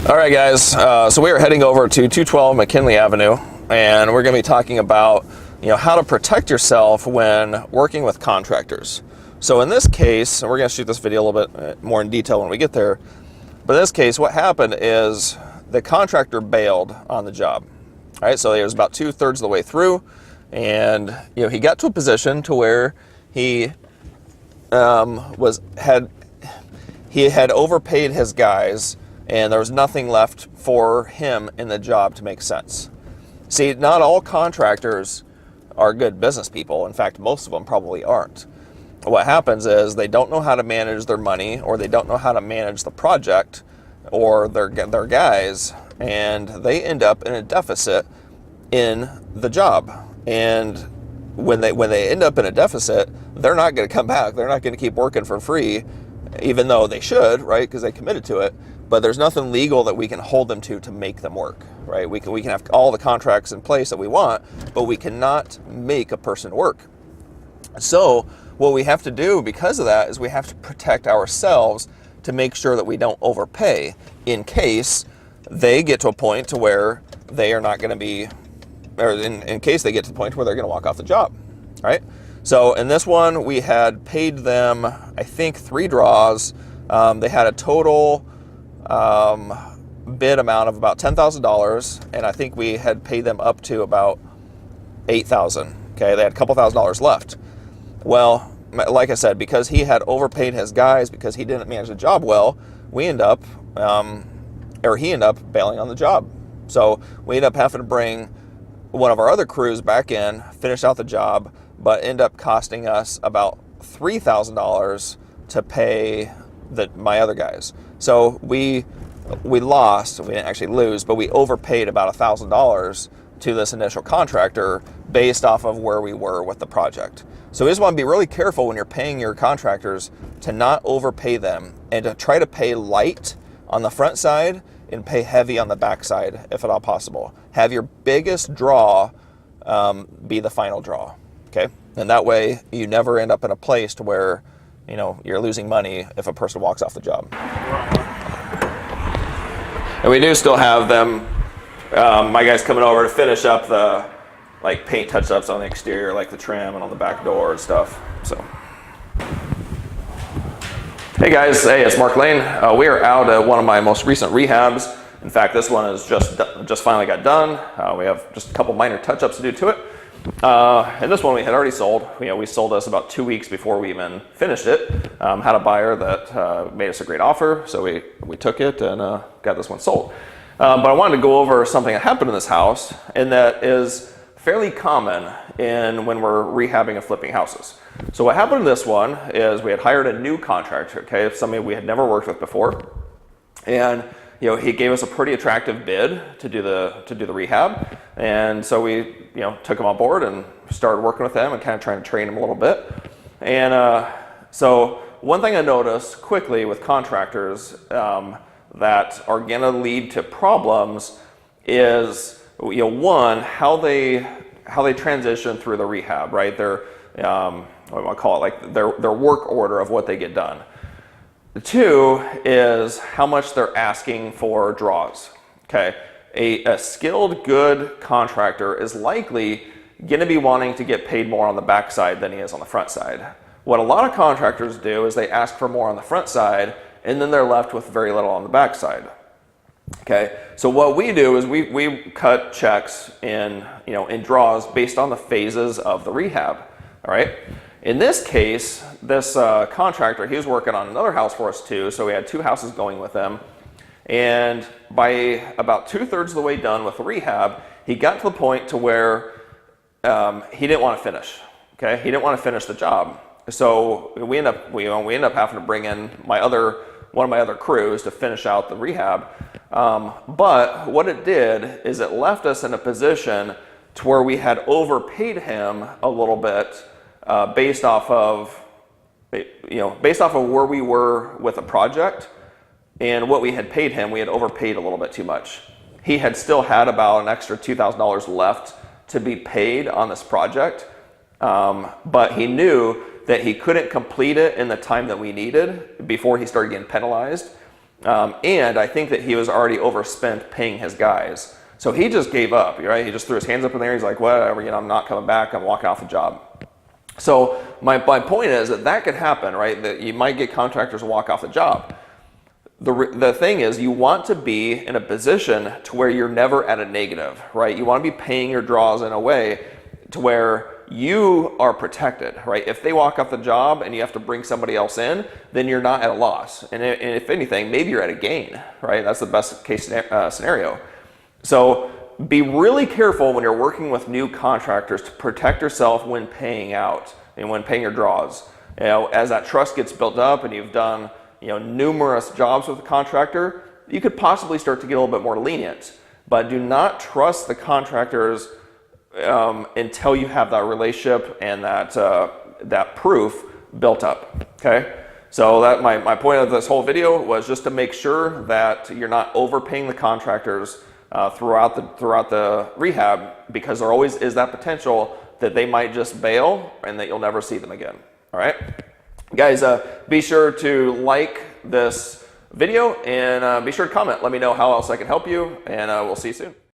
All right, guys. So we are heading over to 212 McKinley Avenue, and we're going to be talking about, how to protect yourself when working with contractors. So in this case, and we're going to shoot this video a little bit more in detail when we get there. But in this case, what happened is the contractor bailed on the job. All right, so he was about 2/3 of the way through, and he got to a position to where he had overpaid his guys, and there was nothing left for him in the job to make sense. See, not all contractors are good business people. In fact, most of them probably aren't. What happens is they don't know how to manage their money, or they don't know how to manage the project or their guys, and they end up in a deficit in the job. And when they end up in a deficit, they're not going to come back. They're not going to keep working for free, even though they should, right? Because they committed to it. But there's nothing legal that we can hold them to make them work, right? We can have all the contracts in place that we want, but we cannot make a person work. So what we have to do because of that is we have to protect ourselves to make sure that we don't overpay in case they get to a point to where they are not going to be, or in case they get to the point where they're going to walk off the job, right? So in this one, we had paid them, I think, 3 draws. They had a total bid amount of about $10,000, and I think we had paid them up to about $8,000. Okay, they had a couple $1,000s left. Well, like I said, because he had overpaid his guys, because he didn't manage the job well, he ended up bailing on the job. So we ended up having to bring one of our other crews back in, finish out the job, but end up costing us about $3,000 to pay my other guys. So we lost. We didn't actually lose, but we overpaid about $1,000 to this initial contractor based off of where we were with the project. So we just want to be really careful when you're paying your contractors to not overpay them, and to try to pay light on the front side and pay heavy on the back side if at all possible. Have your biggest draw be the final draw, okay? And that way you never end up in a place to where you're losing money if a person walks off the job. And we do still have them, my guys coming over to finish up the paint touch-ups on the exterior, like the trim and on the back door and stuff. So, hey guys, it's Mark Lane. We are out at one of my most recent rehabs. In fact, this one is just finally got done. We have just a couple minor touch-ups to do to it. And this one we had already sold. We sold this about 2 weeks before we even finished it. Had a buyer that made us a great offer, so we took it and got this one sold. But I wanted to go over something that happened in this house, and that is fairly common when we're rehabbing and flipping houses. So what happened in this one is we had hired a new contractor, okay, somebody we had never worked with before, and he gave us a pretty attractive bid to do the rehab, and so we took him on board and started working with him and kind of trying to train him a little bit. And so one thing I noticed quickly with contractors that are going to lead to problems is one, how they transition through the rehab, right? Their what do I want to call it, their work order of what they get done. The 2 is how much they're asking for draws. Okay, a skilled, good contractor is likely going to be wanting to get paid more on the back side than he is on the front side. What a lot of contractors do is they ask for more on the front side, and then they're left with very little on the back side. Okay, so what we do is we cut checks in draws based on the phases of the rehab. All right. In this case, this contractor, he was working on another house for us too, so we had 2 houses going with him. And by about 2/3 of the way done with the rehab, he got to the point to where he didn't want to finish. Okay, he didn't want to finish the job, so we end up having to bring in one of my other crews to finish out the rehab. But what it did is it left us in a position to where we had overpaid him a little bit. Based off of where we were with the project and what we had paid him, we had overpaid a little bit too much. He had still had about an extra $2,000 left to be paid on this project, but he knew that he couldn't complete it in the time that we needed before he started getting penalized. And I think that he was already overspent paying his guys. So he just gave up, right? He just threw his hands up in the air. He's like, whatever, I'm not coming back. I'm walking off the job. So my point is that could happen, right? That you might get contractors to walk off the job. The thing is, you want to be in a position to where you're never at a negative, right? You want to be paying your draws in a way to where you are protected, right? If they walk off the job and you have to bring somebody else in, then you're not at a loss. And if anything, maybe you're at a gain, right? That's the best case scenario. So be really careful when you're working with new contractors to protect yourself when paying out and when paying your draws. As that trust gets built up and you've done numerous jobs with the contractor, you could possibly start to get a little bit more lenient. But do not trust the contractors until you have that relationship and that proof built up. Okay, so that my point of this whole video was just to make sure that you're not overpaying the contractors throughout the rehab, because there always is that potential that they might just bail and that you'll never see them again. All right, guys, be sure to like this video and be sure to comment. Let me know how else I can help you, and we'll see you soon.